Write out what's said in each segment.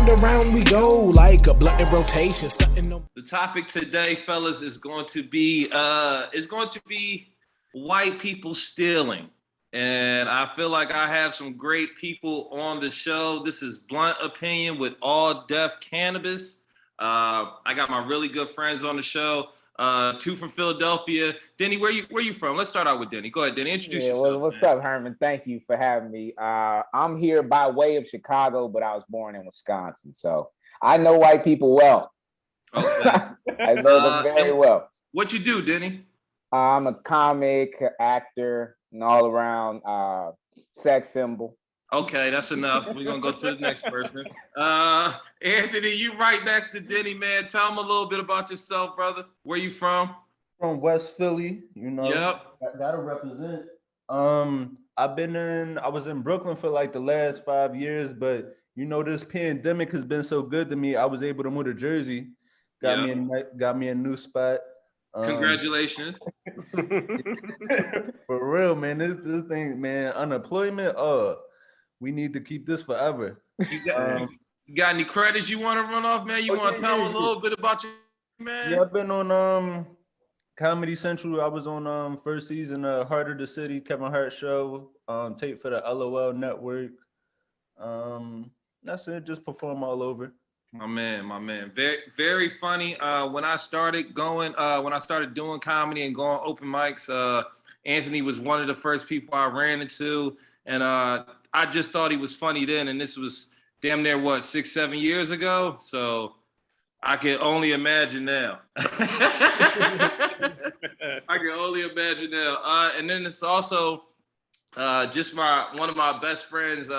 Round and round we go like a blunt in rotation. The topic today, fellas, is going to be white people stealing. And I feel like I have some great people on the show. This is Blunt Opinion with All Def Cannabis. I got my really good friends on the show. Two from Philadelphia. Denny, where you from? Let's start out with Denny. Go ahead, Denny. Introduce yourself. What's up, Herman? Thank you for having me. I'm here by way of Chicago, but I was born in Wisconsin, so I know white people well. Okay. I know them very well. What you do, Denny? I'm a comic, actor, and all around sex symbol. Okay, that's enough. We're gonna go to the next person. Anthony, you right next to Denny, man. Tell him a little bit about yourself, brother. Where you from? From West Philly, you know. Yep. Gotta represent. I was in Brooklyn for like the last 5 years, but you know, this pandemic has been so good to me. I was able to move to Jersey. Got me a new spot. Congratulations. For real, man. This thing, man, unemployment, we need to keep this forever. You got any credits you want to run off, man? You want to tell them a little bit about you, man? Yeah, I've been on Comedy Central. I was on first season of Heart of the City, Kevin Hart show, tape for the LOL network. That's it, just perform all over. My man. Very, very funny. When I started doing comedy and going open mics, Anthony was one of the first people I ran into. And I just thought he was funny then. And this was damn near, 6-7 years ago? So I can only imagine now. I can only imagine now. And then it's also just one of my best friends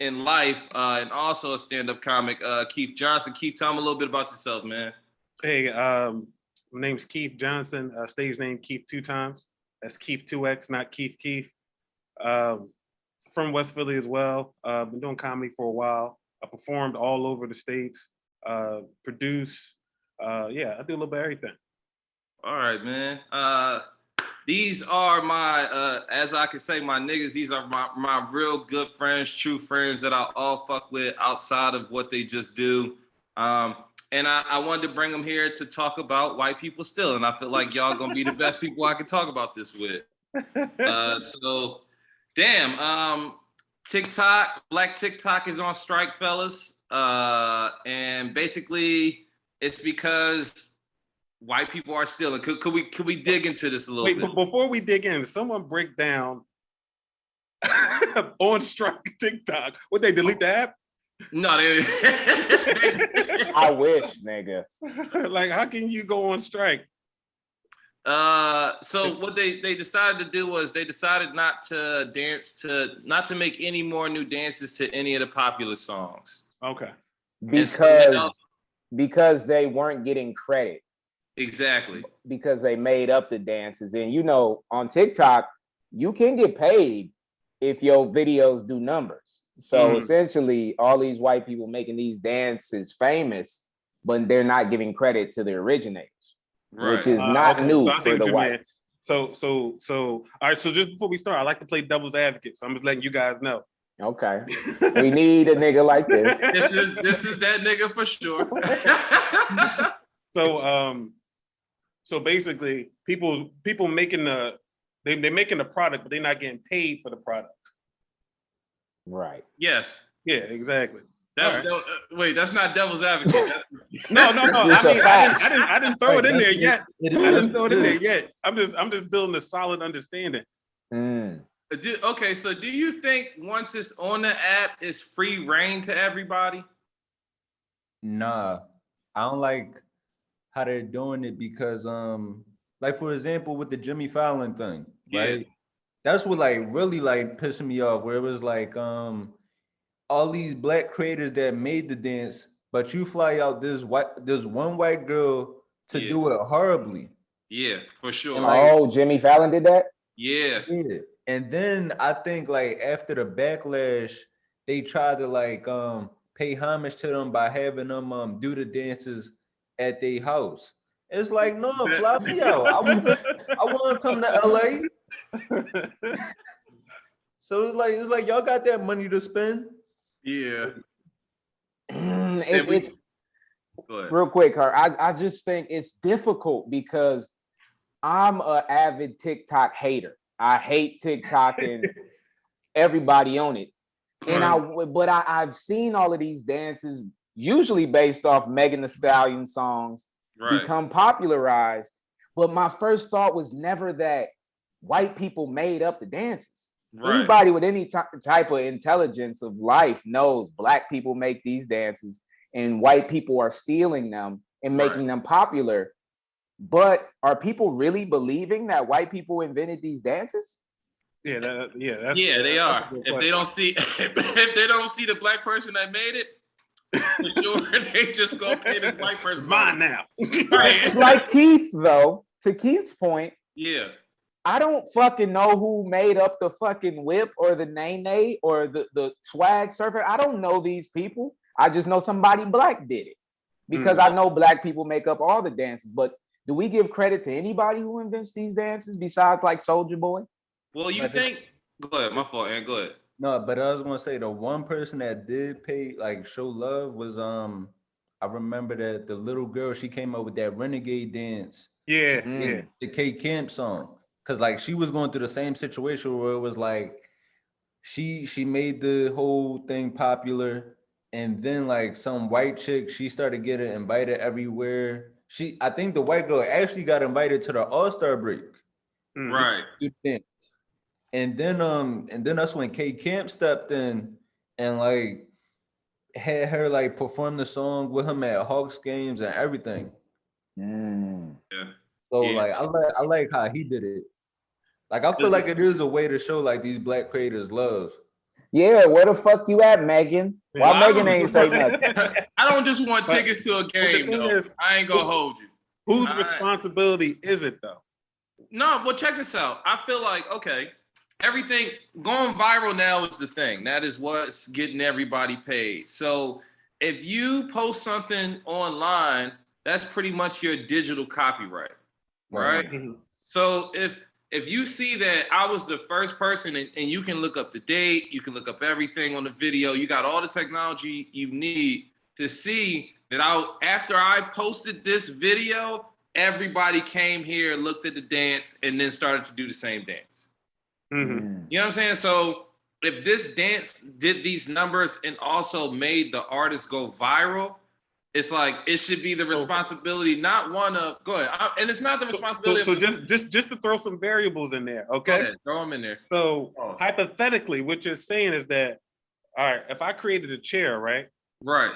in life, and also a stand-up comic, Keith Johnson. Keith, tell me a little bit about yourself, man. Hey, my name's Keith Johnson. Stage name Keith 2 times. That's Keith 2X, not Keith. From West Philly as well. Been doing comedy for a while. I performed all over the states. Produce. I do a little bit of everything. All right, man. These are my, as I could say, my niggas. These are my real good friends, true friends that I all fuck with outside of what they just do. And I wanted to bring them here to talk about white people still. And I feel like y'all gonna be the best people I can talk about this with. So, damn. Black TikTok is on strike, fellas. And basically, it's because white people are stealing. Could we dig into this a little bit? But before we dig in, someone break down on strike TikTok. Would they delete the app? No, they I wish, nigga. Like, how can you go on strike? So what they decided to do was they decided not to make any more new dances to any of the popular songs. Okay. Because they weren't getting credit. Exactly. Because they made up the dances. And you know, on TikTok, you can get paid if your videos do numbers. So essentially, all these white people making these dances famous, but they're not giving credit to the originators, right, which is not new for the whites. So, all right. So just before we start, I like to play devil's advocate. So I'm just letting you guys know. Okay. We need a nigga like this. This is that nigga for sure. So basically, people making they're making the product, but they're not getting paid for the product. Right. Yes. Yeah, exactly. Wait, that's not devil's advocate. No. I didn't throw it in there yet. I'm just building a solid understanding. Okay, so do you think once it's on the app, it's free reign to everybody? Nah, I don't like how they're doing it because, like for example, with the Jimmy Fallon thing, right? That's what like really like pissing me off. Where it was like, all these black creators that made the dance, but you fly out this one white girl to do it horribly. Yeah, for sure. Oh, Jimmy Fallon did that? Yeah. And then I think like after the backlash, they tried to like pay homage to them by having them do the dances at their house. It's like, no, fly me out. I want to come to LA. So it's like y'all got that money to spend. Yeah. It's Go ahead. real quick, I just think it's difficult because I'm an avid TikTok hater. I hate TikTok and everybody on it. And I've seen all of these dances, usually based off Megan Thee Stallion songs, become popularized. But my first thought was never that white people made up the dances. Anybody with any type of intelligence of life knows Black people make these dances and white people are stealing them and making them popular. But are people really believing that white people invented these dances? They are. If they don't see, if they don't see the Black person that made it, for sure they just go pay this white person. Mine now. Like Keith, though, to Keith's point. Yeah. I don't fucking know who made up the fucking whip or the nay or the swag surfer. I don't know these people. I just know somebody Black did it because I know Black people make up all the dances. But do we give credit to anybody who invents these dances besides like Soulja Boy? Well, you think? Go ahead. My fault, Aaron. Go ahead. No, but I was gonna say the one person that did pay like show love was I remember that the little girl, she came up with that Renegade dance. The K Camp song. Cause like she was going through the same situation where it was like she made the whole thing popular, and then like some white chick, she started getting invited everywhere. I think the white girl actually got invited to the All-Star break. Right. And then that's when K Camp stepped in and like had her like perform the song with him at Hawks games and everything. Yeah. So like I like how he did it. Like I feel like it is a way to show like these Black creators love. Yeah, where the fuck you at, Megan? Why Megan ain't say nothing? I don't just want tickets to a game, though. I ain't gonna hold you. Whose responsibility is it, though? No, well, check this out. I feel like, okay, everything going viral now is the thing. That is what's getting everybody paid. So if you post something online, that's pretty much your digital copyright, right? So if you see that I was the first person and you can look up the date, you can look up everything on the video, you got all the technology you need to see that after I posted this video, everybody came here, looked at the dance, and then started to do the same dance. You know what I'm saying? So if this dance did these numbers and also made the artist go viral, it's like it should be the responsibility, not one of. Go ahead, and it's not the responsibility. So just to throw some variables in there, okay? Go ahead, throw them in there. So hypothetically, what you're saying is that, all right, if I created a chair, right? Right.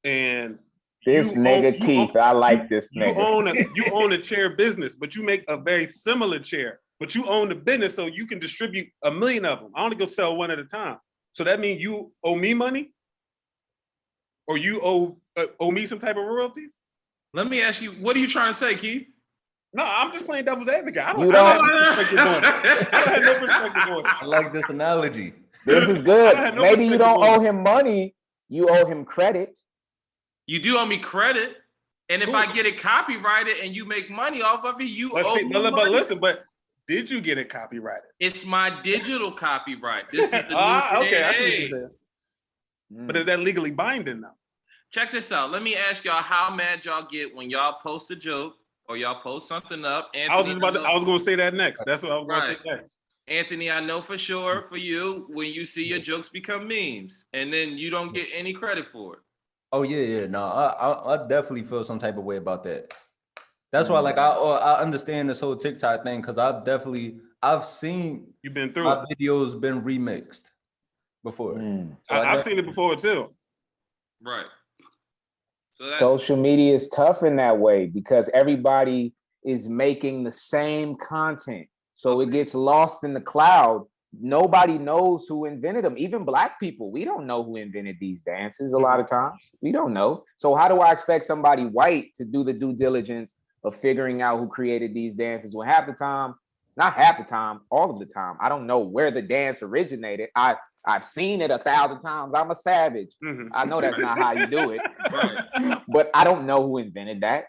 And this nigga Keith, I like this nigga. You own a chair business, but you make a very similar chair, but you own the business, so you can distribute 1 million of them. I only go sell one at a time. So that means you owe me money, or you owe me some type of royalties? Let me ask you, what are you trying to say, Keith? No, I'm just playing devil's advocate. I don't have no perspective on it. I don't have no perspective on it. I like this analogy. This is good. Maybe you don't owe him money, you owe him credit. You do owe me credit. And if I get it copyrighted and you make money off of it, you owe me money. But listen, did you get it copyrighted? It's my digital copyright. This is the new okay, I see what you're saying. But is that legally binding now? Check this out. Let me ask y'all how mad y'all get when y'all post a joke or y'all post something up. Anthony, I was going to say that next. That's what I was going to say next. Anthony, I know for sure for you, when you see your jokes become memes and then you don't get any credit for it. Oh yeah. No, I definitely feel some type of way about that. That's why, like, I understand this whole TikTok thing because I've seen you've been through my videos been remixed before. So I've seen it before too. Right. So social media is tough in that way because everybody is making the same content. So it gets lost in the cloud. Nobody knows who invented them. Even Black people, we don't know who invented these dances a lot of times. We don't know. So how do I expect somebody white to do the due diligence of figuring out who created these dances when half the time, not half the time, all of the time, I don't know where the dance originated. I've seen it 1,000 times. I'm a savage. I know that's not how you do it, but I don't know who invented that.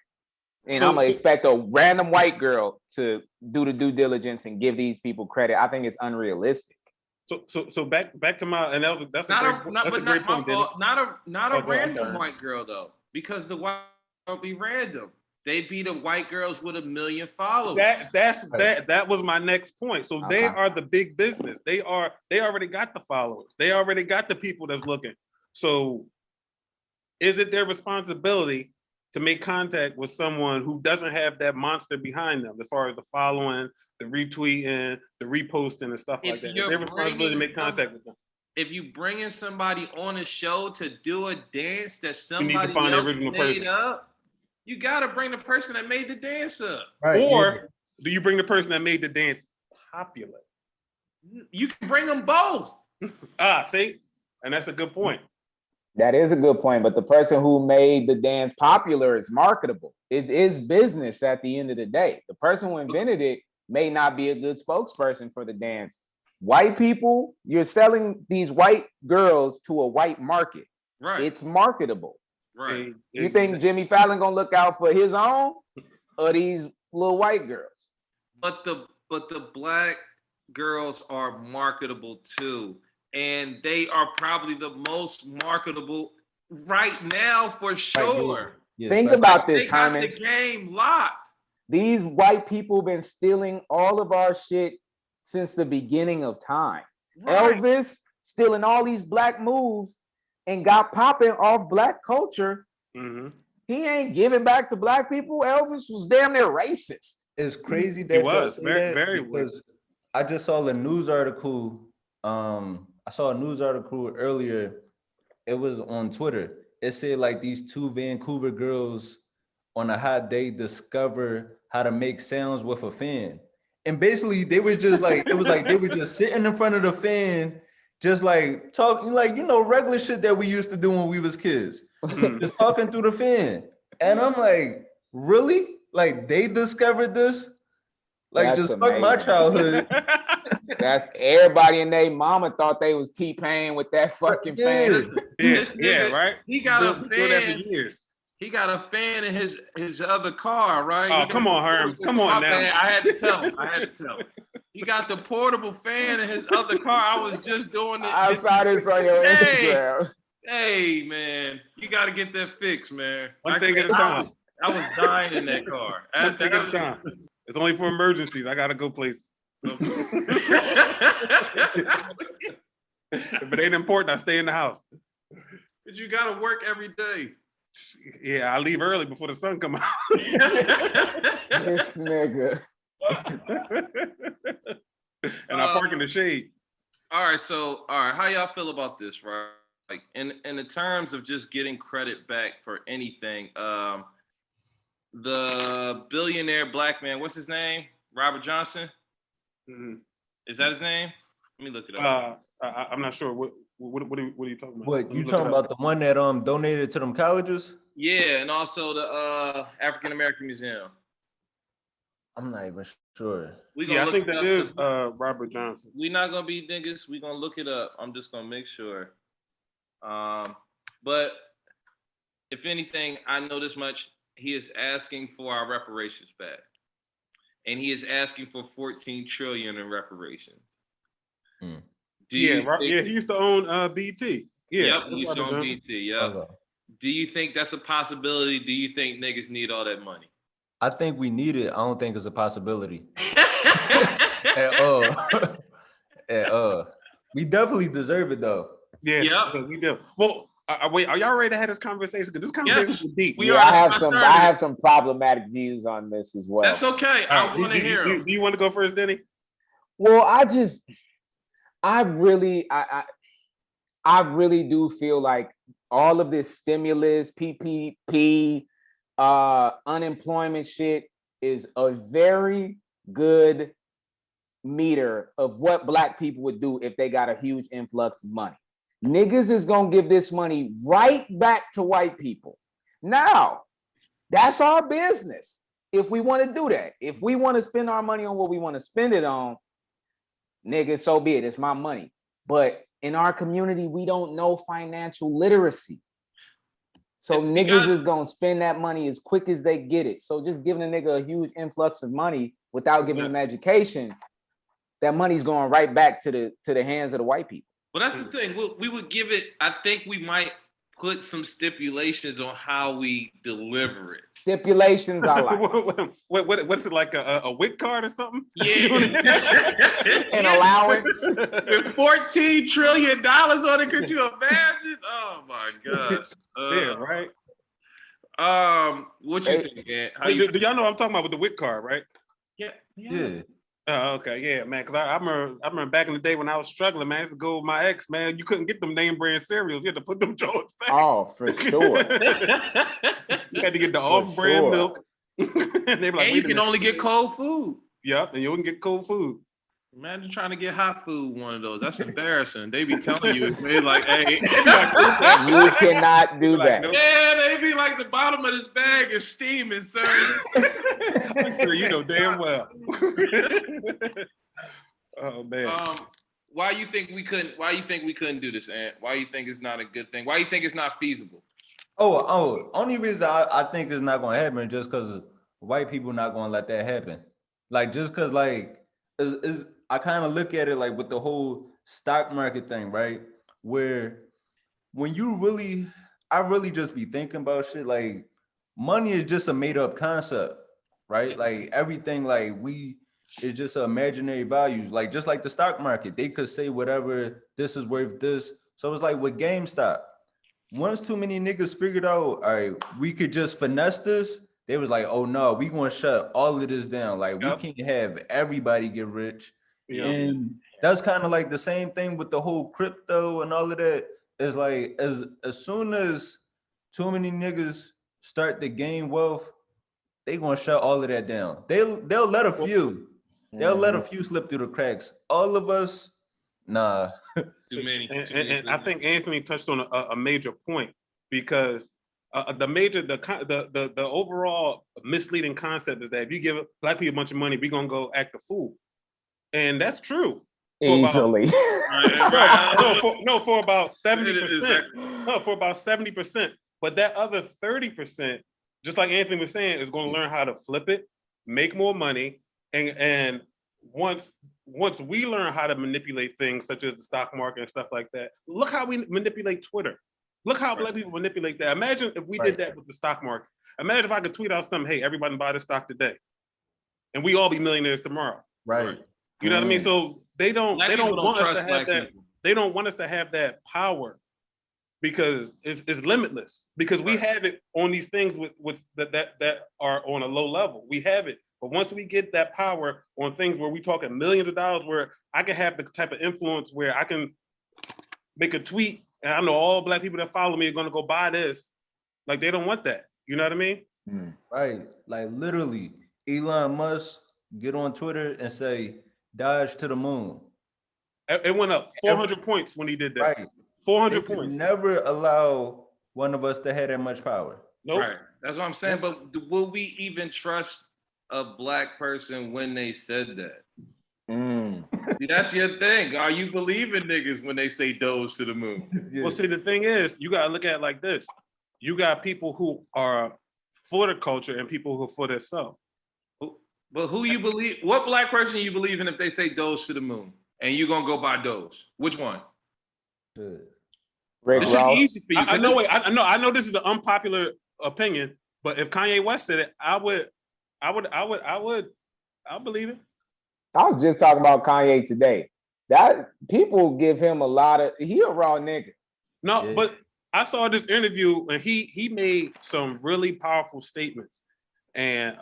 And I'm gonna expect a random white girl to do the due diligence and give these people credit. I think it's unrealistic. So back to my, and that's a great point. Not a Oh, go ahead, I'm random sorry. white girl though, because the white girl be random. They be the white girls with 1 million followers. That was my next point. So they Okay. are the big business. They already got the followers. They already got the people that's looking. So is it their responsibility to make contact with someone who doesn't have that monster behind them, as far as the following, the retweeting, the reposting, and stuff like that? It's their responsibility to make contact with them. If you bringing somebody on a show to do a dance that You need to somebody find the else original made person. up, you gotta bring the person that made the dance up. Right, Or do you bring the person that made the dance popular? You can bring them both. See? And that's a good point. That is a good point, but the person who made the dance popular is marketable. It is business at the end of the day. The person who invented it may not be a good spokesperson for the dance. White people, you're selling these white girls to a white market. Right. It's marketable. Right. You think Jimmy Fallon gonna look out for his own or these little white girls? But the black girls are marketable too. And they are probably the most marketable right now for sure. Yes, Think right. about this, They got Herman. the game locked. These white people been stealing all of our shit since the beginning of time. Right. Elvis stealing all these black moves and got popping off black culture. Mm-hmm. He ain't giving back to black people. Elvis was damn near racist. It's crazy He that was y'all say that very because I just saw a news article. I saw a news article earlier. It was on Twitter. It said like these 2 Vancouver girls on a hot day discover how to make sounds with a fan. And basically they were just like, it was like they were just sitting in front of the fan, just like talking, like, regular shit that we used to do when we was kids. Just talking through the fan. And I'm like, really? Like they discovered this? Like, That's just fuck my amazing. childhood. That's everybody and their mama thought they was T-Pain with that fucking fan. Yeah, right. He got a Doing that fan. for years. He got a fan in his other car, right? Oh, He got come on, Herm. Come on now. I had to tell him. He got the portable fan in his other car. I was just doing it. I saw this on your Instagram. Hey, man, you got to get that fixed, man. One thing at a time. I was dying in that car. One thing at a time. It's only for emergencies. I gotta go places. If it ain't important, I stay in the house. But you got to work every day. Yeah, I leave early before the sun come out. This nigga. And I park in the shade. All right, how y'all feel about this, right? Like in the terms of just getting credit back for anything, the billionaire black man, what's his name? Robert Johnson? Mm-hmm. Is that his name? Let me look it up. I'm not sure. What are you talking about? What, you talking about the one that donated to them colleges? Yeah, and also the African American Museum. I'm not even sure. I think that is Robert Johnson. We're not gonna be niggas. We're gonna look it up. I'm just gonna make sure. But if anything, I know this much. He is asking for our reparations back. And he is asking for 14 trillion in reparations. He used to own BT. Yeah, yep, he used to own BT. Yeah. Okay. Do you think that's a possibility? Do you think niggas need all that money? I think we need it. I don't think it's a possibility. At all. We definitely deserve it though. Yeah, we do. Well, wait, are y'all ready to have this conversation? Because this conversation is deep. I have some problematic views on this as well. That's okay. I want to hear them. Do you want to go first, Denny? Well, I really do feel like all of this stimulus, PPP, unemployment shit is a very good meter of what black people would do if they got a huge influx of money. Niggas is gonna give this money right back to white people. Now, that's our business. If we want to do that, if we want to spend our money on what we want to spend it on, nigga, so be it. It's my money. But in our community, we don't know financial literacy. So niggas is gonna spend that money as quick as they get it. So just giving a nigga a huge influx of money without giving him education, that money's going right back to the hands of the white people. But that's the thing. We would give it. I think we might put some stipulations on how we deliver it. Stipulations I like. What's it like a WIC card or something? Yeah. An allowance. With $14 trillion on it, could you imagine? Oh my gosh. Yeah, right. What you think, Ant? Do y'all know what I'm talking about with the WIC card, right? Yeah. Oh, okay, yeah, man. Because I remember back in the day when I was struggling, man. I used to go with my ex, man. You couldn't get them name brand cereals. You had to put them Jones back. Oh, for sure. You had to get the off-brand milk. And they were like, and you can only get cold food. Yep, and you wouldn't get cold food. Imagine trying to get hot food, one of those. That's embarrassing. They be telling you, they like, hey. You cannot do that. Yeah, they be like, the bottom of this bag is steaming, sir. I'm sure you know damn well. Oh, man. Why you think we couldn't do this, Ant? Why you think it's not a good thing? Why you think it's not feasible? Only reason I think it's not gonna happen just because white people not gonna let that happen. Like, just because, like, I kind of look at it like with the whole stock market thing, right? Where when I really just be thinking about shit, like, money is just a made up concept, right? Like, everything, like, it's just imaginary values. Like, just like the stock market, they could say whatever, this is worth this. So it's like with GameStop, once too many niggas figured out, all right, we could just finesse this, they was like, oh no, we gonna shut all of this down. Like, we can't have everybody get rich. Yep. And that's kind of like the same thing with the whole crypto and all of that. It's like, as soon as too many niggas start to gain wealth, they gonna shut all of that down. They'll let a few. They'll let a few slip through the cracks. All of us, nah. Too many. And I think Anthony touched on a major point, because the overall misleading concept is that if you give black people a bunch of money, we're gonna go act a fool, and that's true. Easily. For about 70%. No, for about 70%. But that other 30%, just like Anthony was saying, is going to learn how to flip it, make more money, and once we learn how to manipulate things such as the stock market and stuff like that, look how we manipulate Twitter. Look how black people manipulate that. Imagine if we did that with the stock market. Imagine if I could tweet out something, hey, everybody buy this stock today, and we all be millionaires tomorrow. Right. You know what I mean? So they don't want us to have that. People. They don't want us to have that power, because it's limitless. Because we have it on these things with that are on a low level. We have it. But once we get that power on things where we talking millions of dollars, where I can have the type of influence where I can make a tweet and I know all black people that follow me are going to go buy this. Like, they don't want that. You know what I mean? Right. Like, literally, Elon Musk get on Twitter and say, Dodge to the moon. It went up 400 points when he did that. Right. 400 points. Never allow one of us to have that much power. Nope. Right. That's what I'm saying. But will we even trust a black person when they said that? See, that's your thing. Are you believing niggas when they say Doge to the moon? Well, see, the thing is, you got to look at it like this. You got people who are for the culture and people who are for themselves. But who you believe? What black person you believe in if they say Doge to the moon and you're gonna go buy Doge? Which one? Rick This is Ross. easy for you. I know this is an unpopular opinion, but if Kanye West said it, I would believe it. I was just talking about Kanye today. That people give him a lot of. He a raw nigga. No, but I saw this interview and he made some really powerful statements, and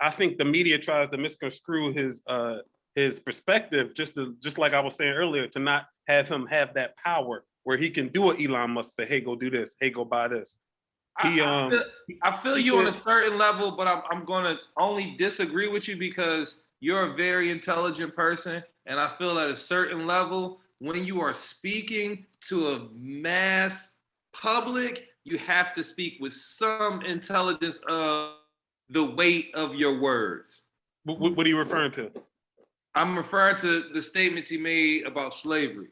I think the media tries to misconstrue his perspective, just like I was saying earlier, to not have him have that power where he can do what Elon Musk say, hey, go do this, hey, go buy this. I feel you on a certain level, but I'm gonna only disagree with you because you're a very intelligent person, and I feel at a certain level, when you are speaking to a mass public, you have to speak with some intelligence of the weight of your words. What are you referring to? I'm referring to the statements he made about slavery.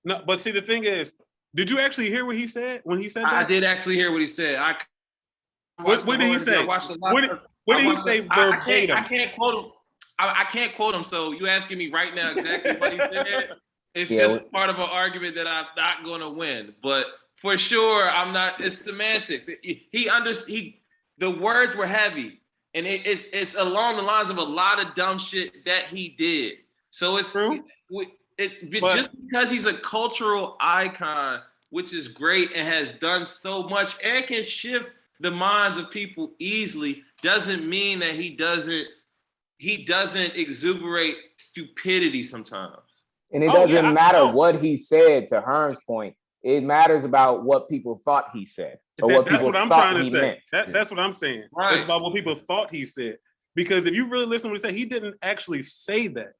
No, but see, the thing is, did you actually hear what he said when he said that? I did actually hear what he said. What did he say? What did he say verbatim? I can't quote him. I can't quote him, so you asking me right now exactly what he said. It's just part of an argument that I'm not gonna win. But for sure, I'm not. It's semantics. The words were heavy, and it's along the lines of a lot of dumb shit that he did. So it's True. Just because he's a cultural icon, which is great and has done so much and can shift the minds of people easily, doesn't mean that he doesn't exuberate stupidity sometimes. And it doesn't matter what he said, to Herm's point. It matters about what people thought he said. Or what people thought he meant. That's what I'm saying. Right. It's about what people thought he said. Because if you really listen to what he said, he didn't actually say that.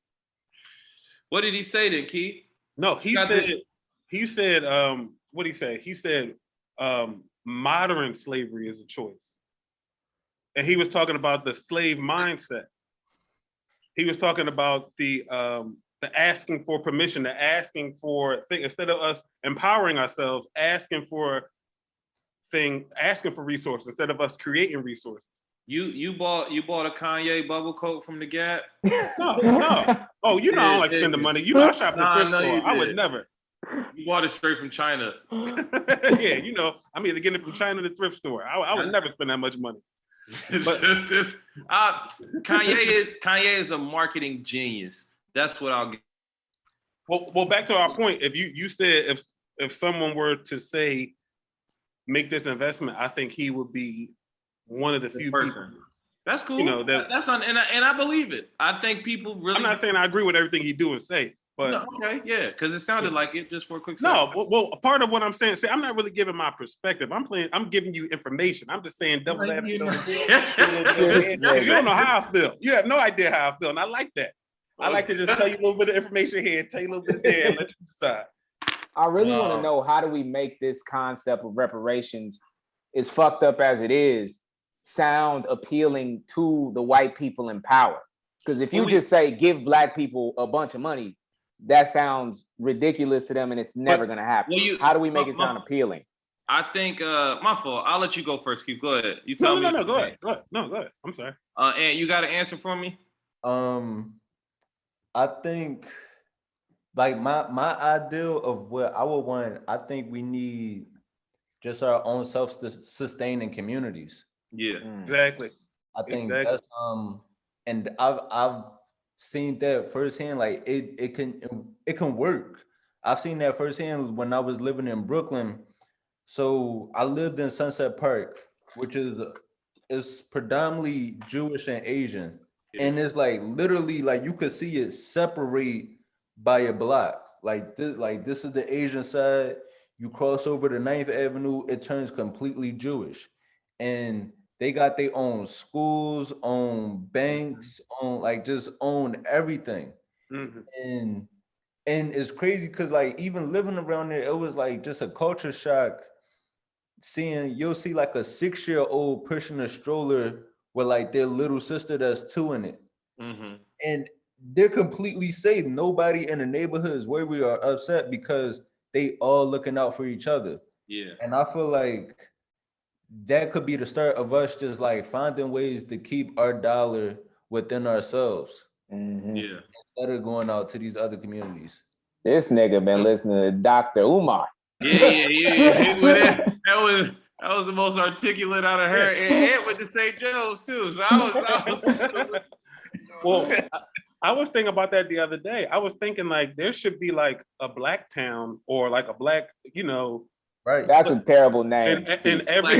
What did he say then, Keith? No, he said, what did he say? He said, modern slavery is a choice. And he was talking about the slave mindset. He was talking about the asking for permission, the asking for things, instead of us empowering ourselves, asking for resources instead of us creating resources. You bought a Kanye bubble coat from the Gap? No. Oh, I don't like spending money. I shop at the thrift store. I would never. You bought it straight from China. Yeah, I'm either getting it from China or the thrift store. I would never spend that much money. But Kanye is a marketing genius. That's what I'll get. Well, back to our point. If you said if someone were to say make this investment, I think he would be one of the few people. That's cool. And I believe it. I think people really. I'm not saying I agree with everything he do and say, but no, okay, yeah, because it sounded like it just for a quick second. No, well, part of what I'm saying, I'm not really giving my perspective. I'm giving you information. I'm just saying double that. You don't know how I feel. You have no idea how I feel, and I like that. I like to just tell you a little bit of information here, tell you a little bit there, and let you decide. I really want to know, how do we make this concept of reparations, as fucked up as it is, sound appealing to the white people in power? Because if you just say give black people a bunch of money, that sounds ridiculous to them, and it's never going to happen. How do we make it sound appealing? I think my fault. I'll let you go first, Keith. Go ahead. You tell me. No, go ahead. No, go ahead. I'm sorry. And you got an answer for me? I think like my ideal of what I would want, I think we need just our own self-sustaining communities. Yeah, exactly. I think that's and I've seen that firsthand. Like it can work. I've seen that firsthand when I was living in Brooklyn. So I lived in Sunset Park, which is predominantly Jewish and Asian. Yeah. And it's like literally like you could see it separate by a block. Like this is the Asian side. You cross over to 9th Avenue, it turns completely Jewish. And they got their own schools, own banks, own everything. Mm-hmm. And it's crazy because like even living around there, it was like just a culture shock. You'll see like a 6-year-old pushing a stroller with like their little sister that's 2 in it. Mm-hmm. And they're completely safe. Nobody in the neighborhood is where we are upset because they all looking out for each other. Yeah. And I feel like that could be the start of us just like finding ways to keep our dollar within ourselves. Mm-hmm. Yeah. Instead of going out to these other communities. This nigga been listening to Dr. Umar. Yeah. That was the most articulate out of her. And Ed went to St. Joe's too. So Well, I was thinking about that the other day. I was thinking like there should be like a black town or like a black, right. That's a terrible name. In every,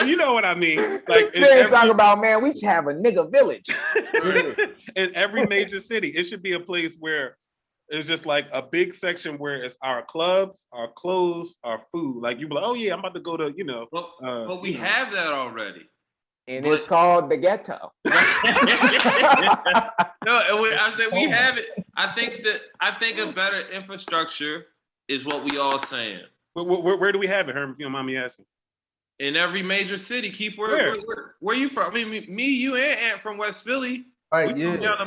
you know what I mean? Like talk about, man, we should have a nigga village. In every major city, it should be a place where it's just like a big section where it's our clubs, our clothes, our food. Like you be like, oh yeah, I'm about to go to, But we have that already. And it's called the ghetto. No, I said we have it. I think a better infrastructure is what we all saying. Where do we have it, Herman, if you don't mind me asking? In every major city. Keith, where you from? I mean, me, you, and Ant from West Philly. Right, yeah.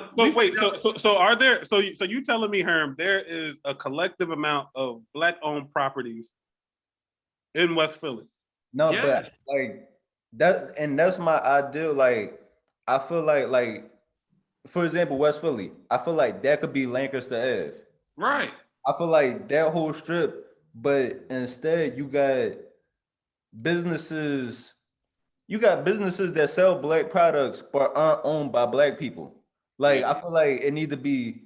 So are there, so you telling me, Herm, there is a collective amount of black-owned properties in West Philly? No, yes. But like that, and that's my ideal. Like I feel like for example, West Philly. I feel like that could be Lancaster Ave. Right. I feel like that whole strip, but instead businesses. You got businesses that sell black products but aren't owned by black people. Like Yeah. I feel like it need to be.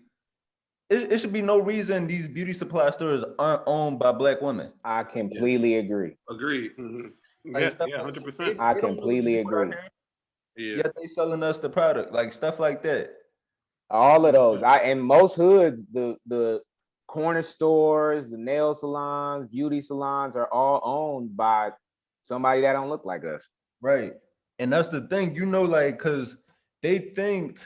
It should be no reason these beauty supply stores aren't owned by black women. I completely agree. Agreed. Like Yeah, stuff yeah, like 100%. I they don't know what to completely do with our agree. hair, Yeah. yet they selling us the product, like stuff like that. All of those. In most hoods, the corner stores, the nail salons, beauty salons are all owned by somebody that don't look like us. Right. And that's the thing, like, because they think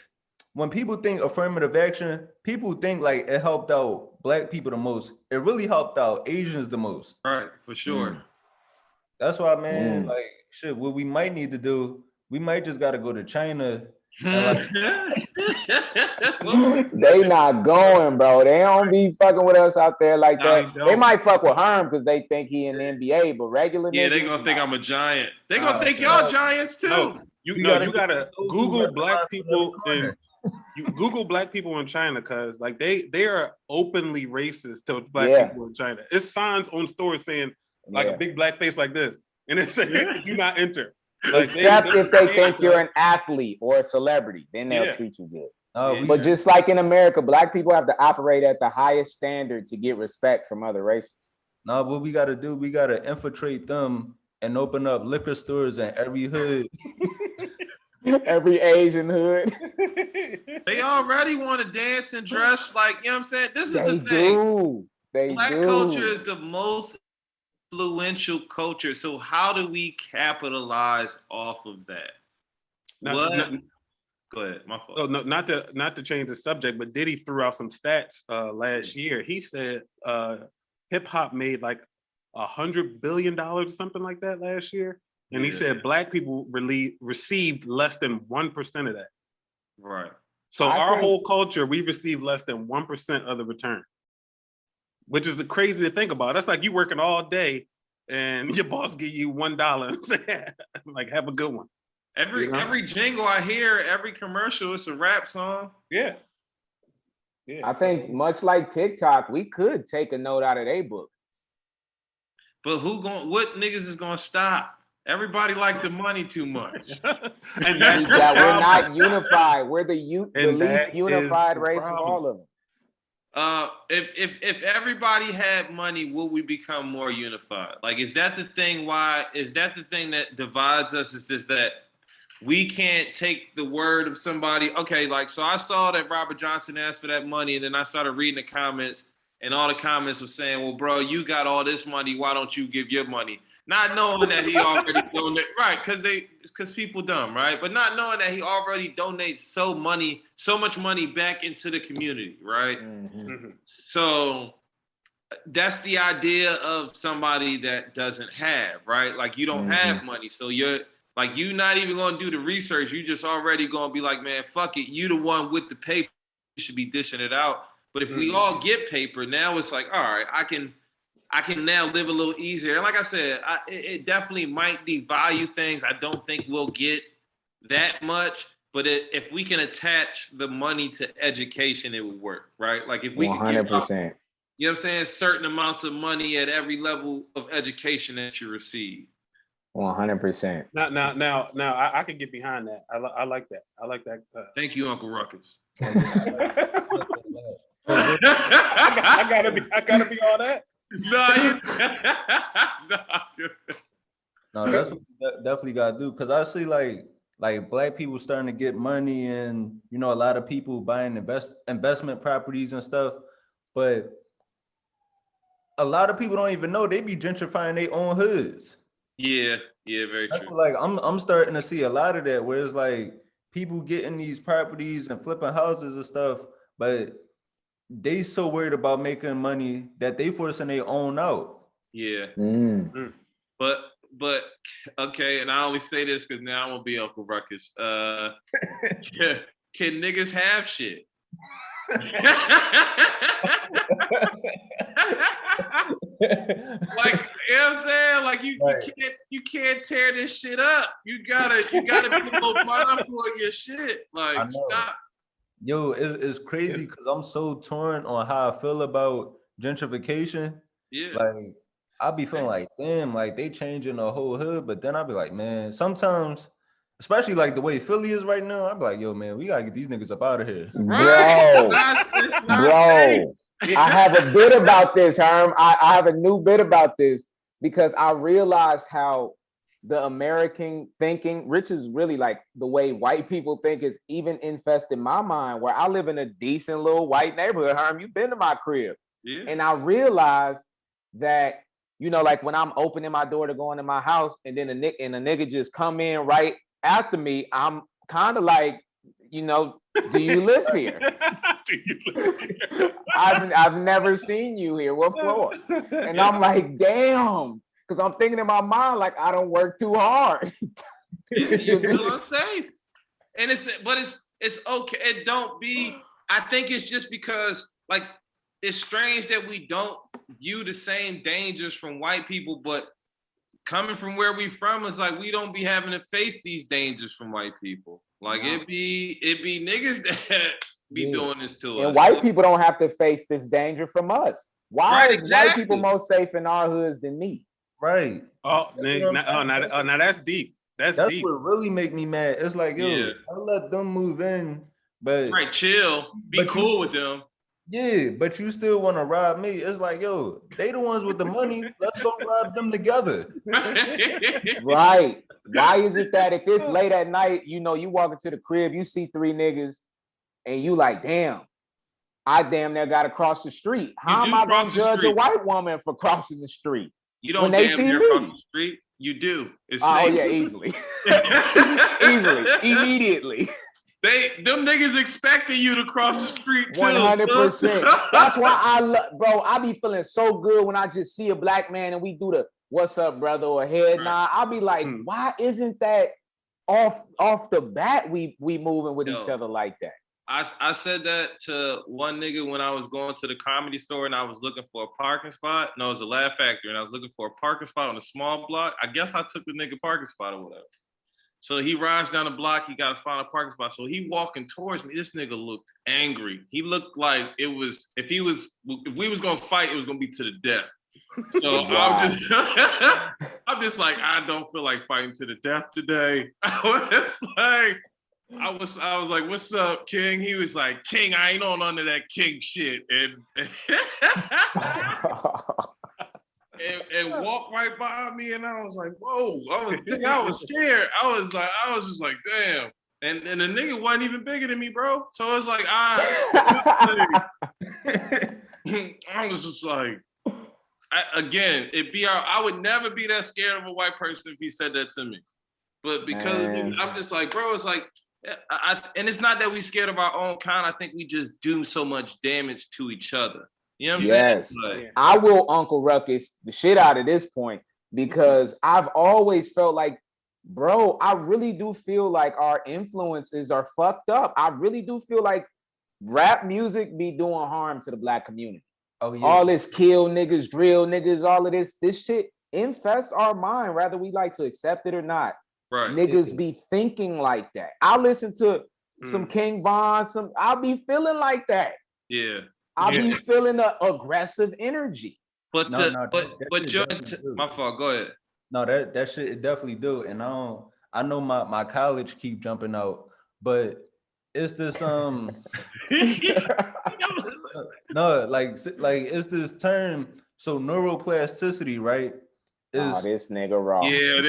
when people think affirmative action, people think like it helped out black people the most. It really helped out Asians the most. Right. For sure. That's why, man, like, shit, what we might need to do, we might just got to go to China and like, They not going, bro. They don't be fucking with us out there like Nah, that. They might fuck with Herm because they think he in the NBA, but regular Yeah, they niggas, gonna think I'm a giant. They Nah, gonna think y'all giants too. No, you gotta Google black people in Google black people in China, cause like they are openly racist to black people in China. It's signs on stores saying like a big black face like this, and it says do not enter. Like, except if they think you're an athlete or a celebrity, then they'll treat you good. But just like in America, black people have to operate at the highest standard to get respect from other races. No, what we gotta do, we gotta infiltrate them and open up liquor stores in every hood. Every Asian hood. They already want to dance and dress like, you know what I'm saying? This is They the thing. do. Black culture is the most influential culture. So how do we capitalize off of that? Go ahead, my fault. Oh, no, not to change the subject, but Diddy threw out some stats last year. He said hip hop made like $100 billion or something like that last year. And he said black people received less than 1% of that. Right. So our whole culture, we received less than 1% of the return, which is crazy to think about. That's like you working all day and your boss give you $1 and say, like, have a good one. Every jingle I hear, every commercial, it's a rap song. Yeah. I think much like TikTok, we could take a note out of their book. But what niggas is gonna stop? Everybody like the money too much. And that's that we're not unified. We're the least unified race of all of them. If everybody had money, will we become more unified? Like, is that the thing? Is that the thing that divides us? Is just that we can't take the word of somebody? Okay, like, so I saw that Robert Johnson asked for that money, and then I started reading the comments, and all the comments were saying, well, bro, you got all this money, why don't you give your money? Not knowing that he already donated, right? Because people dumb, right? But not knowing that he already donates so much money back into the community, right? Mm-hmm. So that's the idea of somebody that doesn't have, right? Like, you don't have money, so you're not even gonna do the research. You just already gonna be like, man, fuck it. You the one with the paper, you should be dishing it out. But if we all get paper, now it's like, all right, I can now live a little easier. And like I said, it definitely might devalue things. I don't think we'll get that much, but if we can attach the money to education, it would work, right? Like, if we 100%. Can get, you know what I'm saying, certain amounts of money at every level of education that you receive. 100%. Now, I can get behind that. I like that. I like that. Thank you, Uncle Ruckus. I gotta be all that. No, that's what we definitely gotta do. Cause I see like black people starting to get money, and a lot of people buying investment properties and stuff. But a lot of people don't even know they be gentrifying their own hoods. Yeah, very That's true. what, like I'm starting to see a lot of that, where it's like people getting these properties and flipping houses and stuff, but they so worried about making money that they forcing their own out. Yeah. But okay, and I only say this because now I'm gonna be Uncle Ruckus. Can niggas have shit? Like, you know what I'm saying? Like you can't tear this shit up. You gotta be a little mindful of your shit. Like, stop. Yo, it's crazy because I'm so torn on how I feel about gentrification. Yeah. Like, I be feeling like, damn, like they changing the whole hood, but then I be like, man, sometimes, especially like the way Philly is right now, I be like, yo, man, we gotta get these niggas up out of here. Right. Bro, I have a bit about this, Herm. I have a new bit about this because I realized how the American thinking, which is really like the way white people think, is even infested my mind, where I live in a decent little white neighborhood. Herm, you've been to my crib. Yeah. And I realized that, you know, like when I'm opening my door to go into my house and then a nigga just come in right after me, I'm kind of like, you know, do you live here? I've never seen you here. What floor? And I'm like, damn. Because I'm thinking in my mind, like, I don't work too hard. You feel unsafe. And it's okay. It don't be, I think it's just because, like, it's strange that we don't view the same dangers from white people, but coming from where we from, it's like we don't be having to face these dangers from white people. Like, it be niggas that be doing this to us. And white people don't have to face this danger from us. Why is white people more safe in our hoods than me? Right. Now that's deep. That's deep. What really make me mad. It's like, yo, I let them move in, but chill, be cool with them. Yeah, but you still want to rob me. It's like, yo, they the ones with the money. Let's go rob them together. Right. Why is it that if it's late at night, you know, you walk into the crib, you see 3 niggas, and you like, damn, I damn near got to cross the street. How am I going to judge a white woman for crossing the street? You don't damn near cross the street. You do. It's safe. Yeah, easily. Easily. Immediately. Them niggas expecting you to cross the street too. 100%. That's why I be feeling so good when I just see a black man and we do the what's up, brother, or head nod. I'll be like, why isn't that off the bat we moving with each other like that? I said that to one nigga when I was going to the comedy store and I was looking for a parking spot. No, it was the Laugh Factory, and I was looking for a parking spot on a small block. I guess I took the nigga parking spot or whatever. So he rides down the block, he got to find a parking spot. So he walking towards me. This nigga looked angry. He looked like it was, if we was gonna fight, it was gonna be to the death. So wow. I'm just like, I don't feel like fighting to the death today. I was like, what's up, King? He was like, King, I ain't on none of that King shit. And walked right by me, and I was like, whoa, I was scared. I was just like, damn. And the nigga wasn't even bigger than me, bro. So it's like, I was just like, I would never be that scared of a white person if he said that to me. But because I'm just like, bro, it's like, and it's not that we scared of our own kind. I think we just do so much damage to each other. You know what I'm saying? Like, I will Uncle Ruckus the shit out of this point because I've always felt like, bro, I really do feel like our influences are fucked up. I really do feel like rap music be doing harm to the black community. Oh, yeah. All this kill niggas, drill niggas, all of this shit infests our mind, whether we like to accept it or not. Right. Niggas be thinking like that. I listen to some King Von, I'll be feeling like that. Yeah. I'll be feeling the aggressive energy. But my fault. Go ahead. No, that shit it definitely do. And I know my college keep jumping out, but it's this no, like it's this term. So neuroplasticity, right? This nigga raw. Yeah,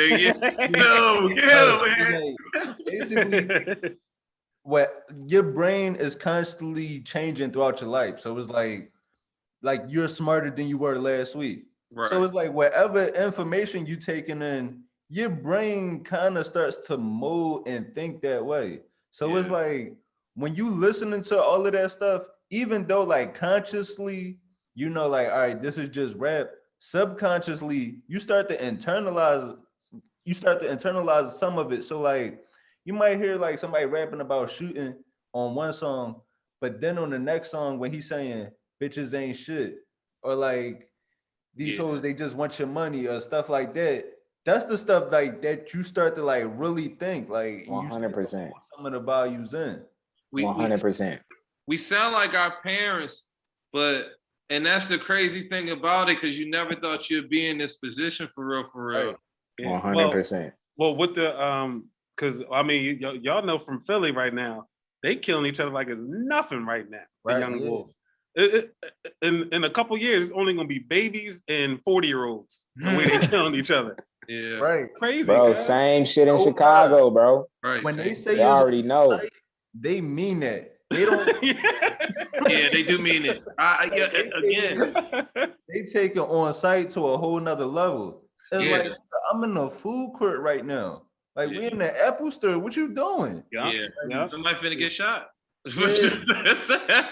man. Basically, what your brain is constantly changing throughout your life. So it's like you're smarter than you were last week. Right. So it's like whatever information you taking in, your brain kind of starts to mold and think that way. So it's like when you listening to all of that stuff, even though like consciously, you know, like, all right, this is just rap, subconsciously, you start to internalize some of it. So like you might hear like somebody rapping about shooting on one song, but then on the next song when he's saying bitches ain't shit, or like these hoes, they just want your money or stuff like that. That's the stuff like that you start to like really think like 100%. Some of the values in. 100%. We sound like our parents, and that's the crazy thing about it, because you never thought you'd be in this position for real. Right. 100%. Well, with the because I mean, y'all know from Philly right now, they killing each other like it's nothing right now. The young wolves. In a couple years, it's only gonna be babies and 40-year-olds the way they killing each other. Yeah, right. Crazy, bro. guys. Same shit in Chicago, bro. Right. When they say you already know, they mean that. They don't. Yeah, they do mean it. They take it on site to a whole nother level. It's like I'm in a food court right now. Like we in the Apple store. What you doing? Yeah. Somebody finna get shot. Yeah.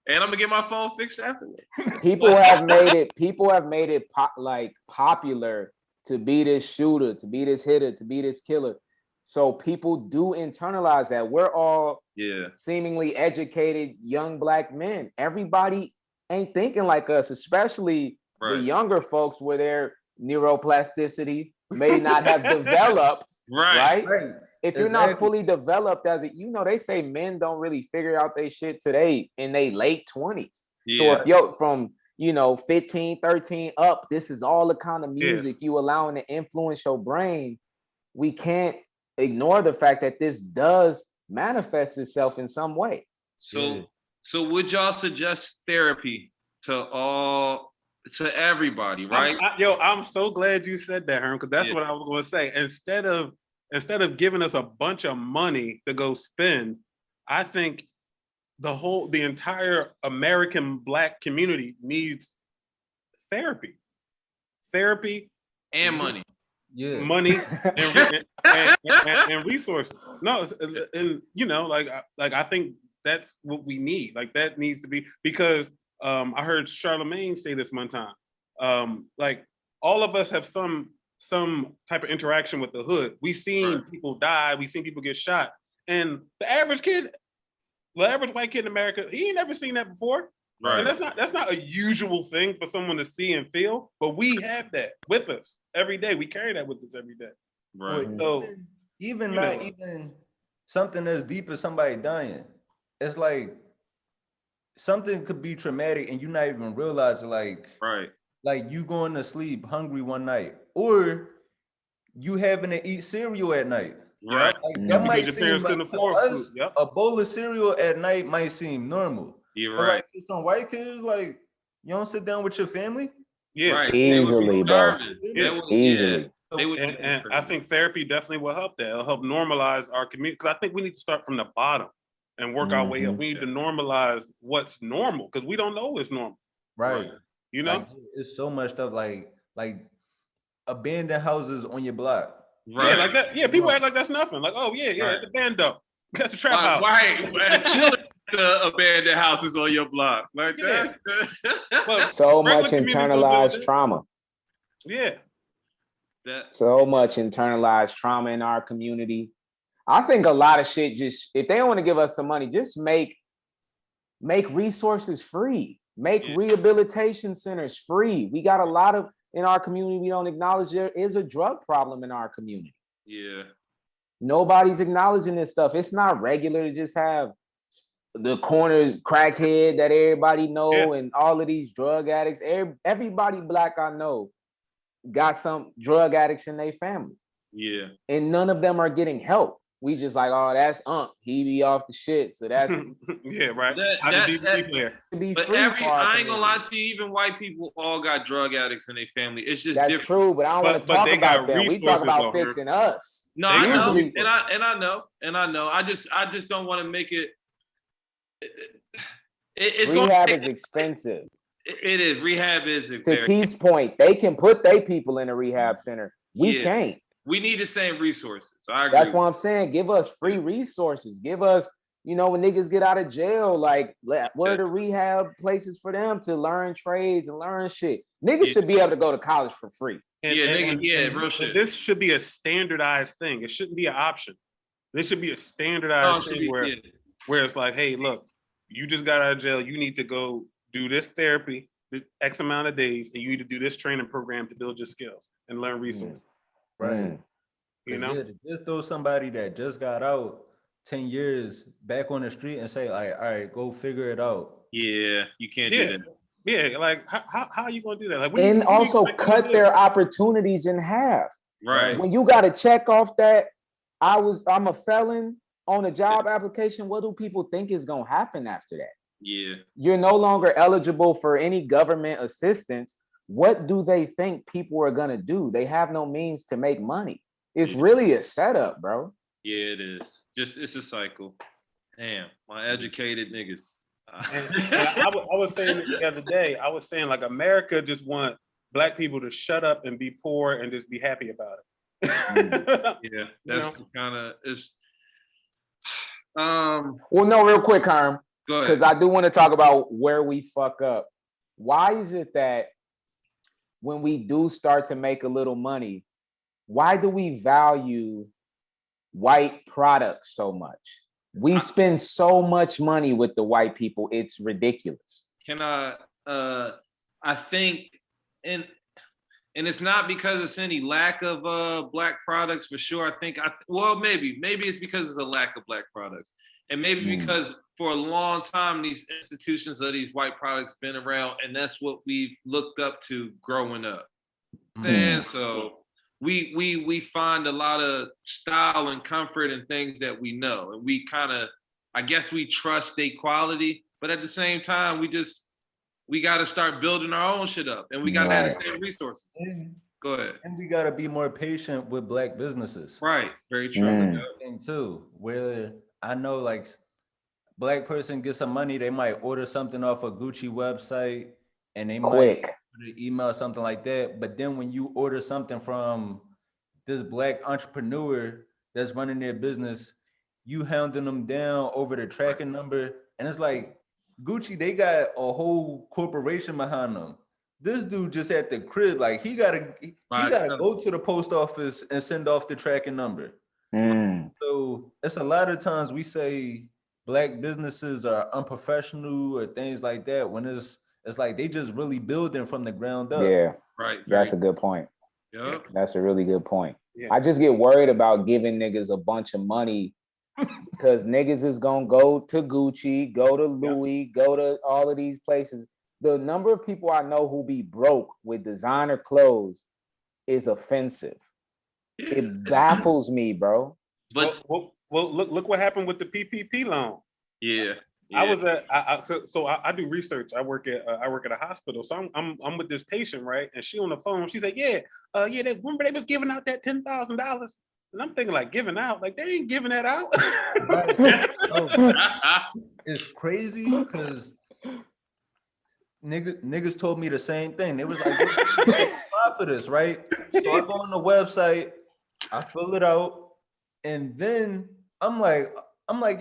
And I'm gonna get my phone fixed afterwards. People have made it popular to be this shooter, to be this hitter, to be this killer. So people do internalize that. We're all seemingly educated young Black men. Everybody ain't thinking like us, especially the younger folks where their neuroplasticity may not have developed. Right? If you're not fully developed as it, they say men don't really figure out their shit today in their late 20s. So if you're from 15, 13 up, this is all the kind of music you allowing to influence your brain. We can't ignore the fact that this does manifest itself in some way. So would y'all suggest therapy to everybody, right? I'm so glad you said that, Herman, because that's what I was going to say. Instead of giving us a bunch of money to go spend, I think the entire American Black community needs therapy and money. Money and resources. No, and I think that's what we need. Like that needs to be, because I heard Charlemagne say this one time. Like all of us have some type of interaction with the hood. We've seen people die. We've seen people get shot. And the average white kid in America, he ain't never seen that before. Right. And that's not a usual thing for someone to see and feel, but we have that with us every day. We carry that with us every day. Right. So even something as deep as somebody dying, it's like something could be traumatic and you not even realize it. Like you going to sleep hungry one night, or you having to eat cereal at night. Right. Like, that might seem like to us, a bowl of cereal at night might seem normal. You're but right. Like some white kids, like you don't sit down with your family. Yeah, right. Easily, bro. Easily. And I think therapy definitely will help that. It'll help normalize our community, because I think we need to start from the bottom and work our way up. We need to normalize what's normal, because we don't know what's normal. Right. Like, it's so much stuff like abandoned houses on your block. Right. Yeah, like that. Yeah, people act like that's nothing. Like, oh yeah, the bando. That's a trap house. Right. The abandoned houses on your block. Like that. So much internalized trauma. Yeah. So much internalized trauma in our community. I think a lot of shit just, if they don't want to give us some money, just make resources free. Make rehabilitation centers free. We got a lot of, in our community, we don't acknowledge there is a drug problem in our community. Yeah. Nobody's acknowledging this stuff. It's not regular to just have the corners crackhead that everybody know and all of these drug addicts. Everybody Black I know got some drug addicts in their family. Yeah. And none of them are getting help. We just like, oh, that's he be off the shit. So that's yeah, right. I ain't gonna lie to you, even white people all got drug addicts in their family. It's just that's different. true, but I don't want to talk about them. We talk about fixing us. No, I know, and I know. I just don't want to make it. It's rehab is expensive. It is. Rehab is to Keith's point. They can put their people in a rehab center. We can't. We need the same resources. So I agree. That's why I'm saying, give us free resources. Give us, when niggas get out of jail, like, what are the rehab places for them to learn trades and learn shit? Niggas should be able to go to college for free. Real shit. This should be a standardized thing. It shouldn't be an option. This should be a standardized thing where it's like, hey, look, you just got out of jail. You need to go do this therapy. X amount of days, and you need to do this training program to build your skills and learn resources. Right. You know, yeah, just throw somebody that just got out 10 years back on the street and say, all right, go figure it out. Yeah, you can't do that. Yeah, like how are you gonna do that? Like, and also cut their opportunities in half. Right. When you got to check off that I'm a felon on a job application, what do people think is gonna happen after that? Yeah. You're no longer eligible for any government assistance. What do they think people are gonna do? They have no means to make money. It's really a setup, bro. Yeah, it is. It's a cycle. Damn, my educated niggas. And I was saying this the other day. I was saying like America just want Black people to shut up and be poor and just be happy about it. Yeah, that's kind of it's. Well, no, real quick, Herm, because I do want to talk about where we fuck up. Why is it that when we do start to make a little money, why do we value white products so much? We spend so much money with the white people, it's ridiculous. I think, and it's not because it's any lack of Black products for sure. I think, maybe it's because it's a lack of Black products. And maybe because for a long time, these institutions of these white products been around, and that's what we've looked up to growing up. And so we find a lot of style and comfort in things that we know. And we kind of, I guess we trust their quality, but at the same time, we got to start building our own shit up, and we got to have the same resources. Go ahead. And we got to be more patient with Black businesses. Right. Very true. Thing too, where I know like Black person gets some money, they might order something off a Gucci website and they might put an email, something like that. But then when you order something from this Black entrepreneur that's running their business, you hounding them down over the tracking number. And it's like, Gucci, they got a whole corporation behind them. This dude just at the crib, like he gotta go to the post office and send off the tracking number. So it's a lot of times we say Black businesses are unprofessional or things like that, when it's like they just really building from the ground up. Yeah, right. That's a good point. Yep. That's a really good point. Yeah. I just get worried about giving niggas a bunch of money because niggas is gonna go to Gucci, go to Louis, go to all of these places. The number of people I know who be broke with designer clothes is offensive. It baffles me, bro. But look what happened with the PPP loan. Yeah. I was I do research. I work at a hospital. So I'm with this patient, right? And she on the phone. She's like, remember they was giving out that $10,000. And I'm thinking like giving out, like they ain't giving that out. It's crazy because niggas told me the same thing. They was like, apply for this, right? So I go on the website, I fill it out, and then I'm like,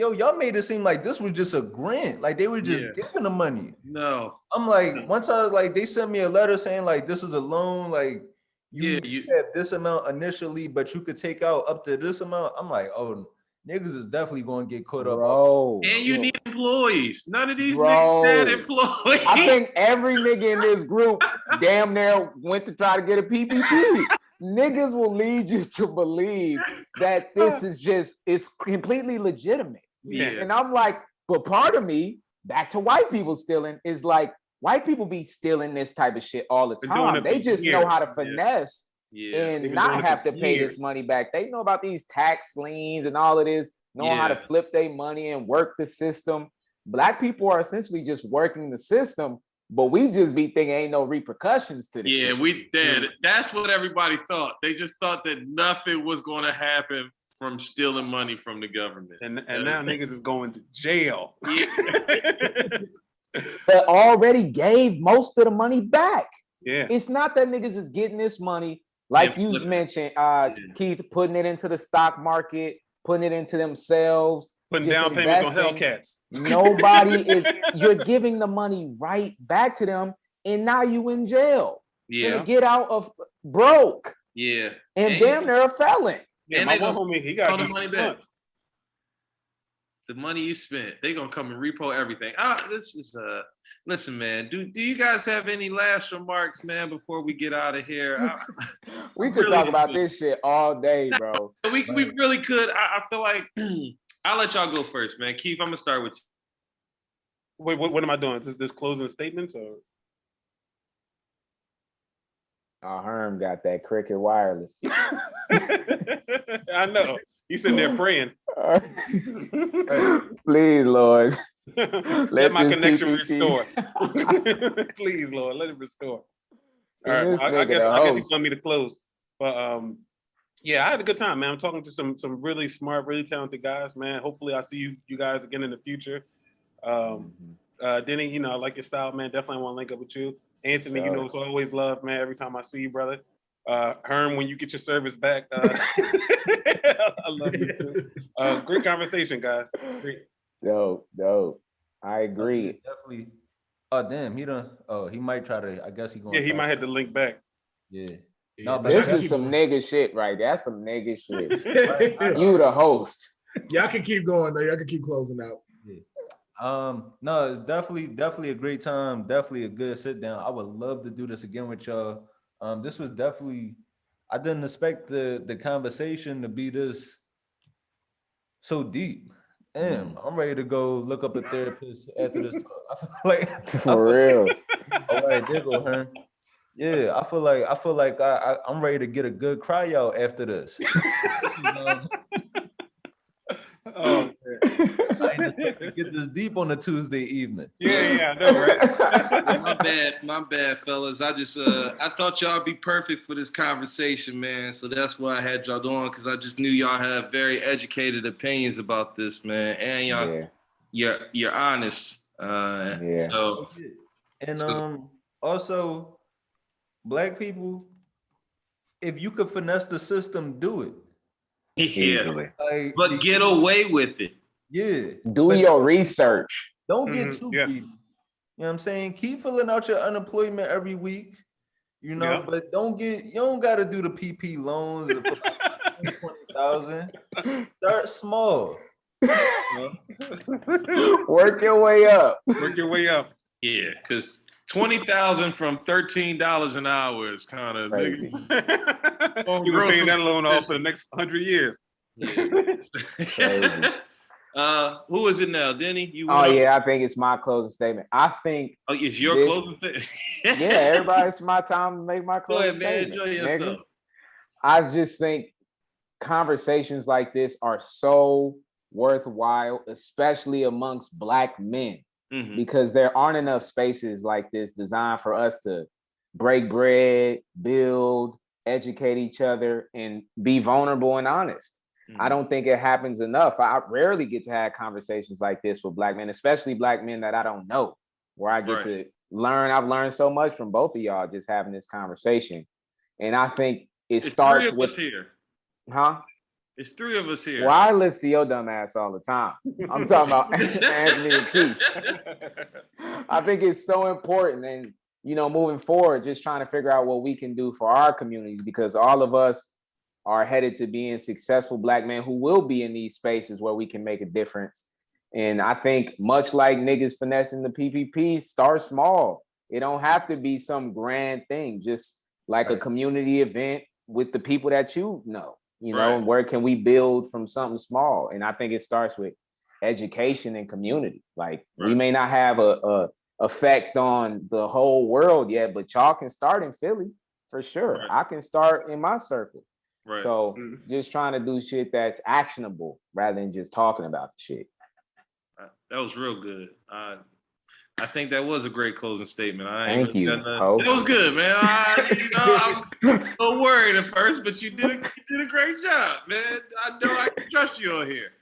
yo, y'all made it seem like this was just a grant. Like they were just giving the money. No. I'm like, once they sent me a letter saying like this is a loan, like you have this amount initially, but you could take out up to this amount. I'm like, oh, niggas is definitely going to get caught up. And you need employees. None of these niggas had employees. I think every nigga in this group damn near went to try to get a PPP. Niggas will lead you to believe that this is it's completely legitimate. Yeah. And I'm like, but part of me, back to white people stealing, is like, white people be stealing this type of shit all the time. They just know how to finesse and not have to pay this money back. They know about these tax liens and all of this, knowing how to flip their money and work the system. Black people are essentially just working the system, but we just be thinking ain't no repercussions to this. Yeah, we did. That's what everybody thought. They just thought that nothing was going to happen from stealing money from the government. And now niggas is going to jail. But already gave most of the money back. Yeah. It's not that niggas is getting this money, like you mentioned, Keith, putting it into the stock market, putting it into themselves, putting down payments on Hellcats. Nobody is, you're giving the money right back to them, and now you in jail. To get out of broke. Yeah. And damn, they're a felon. Yeah, my one homie, he got the money back. the money you spent. They gonna come and repo everything. This is listen, man. Do you guys have any last remarks, man, before we get out of here? We could talk about this shit all day, bro. We really could. I feel like I'll let y'all go first, man. Keith, I'm gonna start with you. Wait, what am I doing? This closing statements or? Herm got that Cricket wireless. I know. He's sitting there praying. Please, Lord. Let my connection restore. Please, Lord, let it restore. All right, I guess you want me to close. But yeah, I had a good time, man. I'm talking to some really smart, really talented guys, man. Hopefully I see you guys again in the future. Denny, you know, I like your style, man. Definitely want to link up with you. Anthony, you know, it's always love, man. Every time I see you, brother. Herm, when you get your service back, I love you too. Great conversation, guys. Great. Dope. I agree. Definitely. Oh damn, he might try to. I guess he going. Yeah, he might have to link back. Yeah. No, but this is some nigga shit, right? That's some nigga shit. You the host. Y'all can keep going though. Y'all can keep closing out. Yeah. No, it's definitely a great time. Definitely a good sit down. I would love to do this again with y'all. This was definitely. I didn't expect the conversation to be this so deep. Damn, I'm ready to go look up a therapist after this talk. I feel like For real. All right, there go Herm. Yeah, I feel like I'm ready to get a good cry out after this. Oh, I ain't expect to get this deep on a Tuesday evening. yeah, I know, right? My bad, fellas. I thought y'all be perfect for this conversation, man. So that's why I had y'all on, because I just knew y'all have very educated opinions about this, man, and you're honest. So and also, Black people, if you could finesse the system, do it. Easily. Like, but get away with it. Yeah. Do your research. Don't get too greedy. You know what I'm saying? Keep filling out your unemployment every week, you know, but you don't got to do the PP loans for like 20,000. Start small. Work your way up. Work your way up. Yeah, because 20,000 from $13 an hour is kind of crazy. You can pay that loan off for the next 100 years. Crazy. Who is it now, Denny? I think it's my closing statement. I think it's your closing statement. Everybody's my time to make my closing statement. Enjoy yourself. I just think conversations like this are so worthwhile, especially amongst Black men. Mm-hmm. Because there aren't enough spaces like this designed for us to break bread, build, educate each other, and be vulnerable and honest. Mm-hmm. I don't think it happens enough. I rarely get to have conversations like this with Black men, especially Black men that I don't know, where I get to learn. I've learned so much from both of y'all just having this conversation. And I think it starts with here. Huh? It's three of us here. Well, I listen to your dumb ass all the time. I'm talking about Anthony and Keith. I think it's so important, and moving forward, just trying to figure out what we can do for our communities, because all of us are headed to being successful Black men who will be in these spaces where we can make a difference. And I think much like niggas finessing the PPP, start small. It don't have to be some grand thing, just like a community event with the people that you know. Where can we build from something small? And I think it starts with education and community. Like we may not have a effect on the whole world yet, but y'all can start in Philly for sure. I can start in my circle. So just trying to do shit that's actionable rather than just talking about the shit. That was real good. I think that was a great closing statement. Thank you. That was good, man. I was so worried at first, but you did a great job, man. I know I can trust you on here.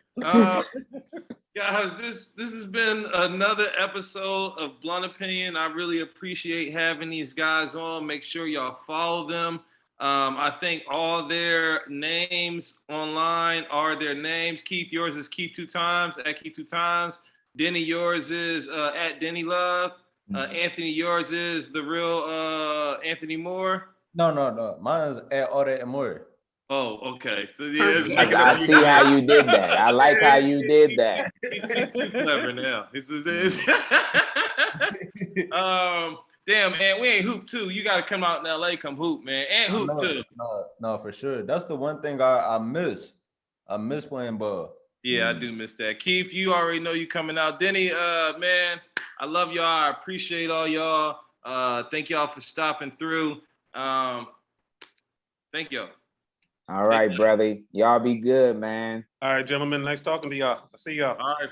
Guys, this has been another episode of Blunt Opinion. I really appreciate having these guys on. Make sure y'all follow them. I think all their names online are their names. Keith, yours is Keith 2 times, at Keith 2 times. Denny, yours is at Denny Love. Anthony, yours is the real Anthony Moore. No. Mine is at All That and More. Oh, okay. So yeah, I see how you did that. I like how you did that. He's clever now. Damn, man, we ain't hoop too. You gotta come out in LA, come hoop, man, and hoop too. No, for sure. That's the one thing I miss. I miss playing ball. Yeah, I do miss that. Keith, you already know you coming out. Denny, man, I love y'all. I appreciate all y'all. Thank y'all for stopping through. Thank y'all. All right, brother. Y'all be good, man. All right, gentlemen. Nice talking to y'all. I'll see y'all. All right.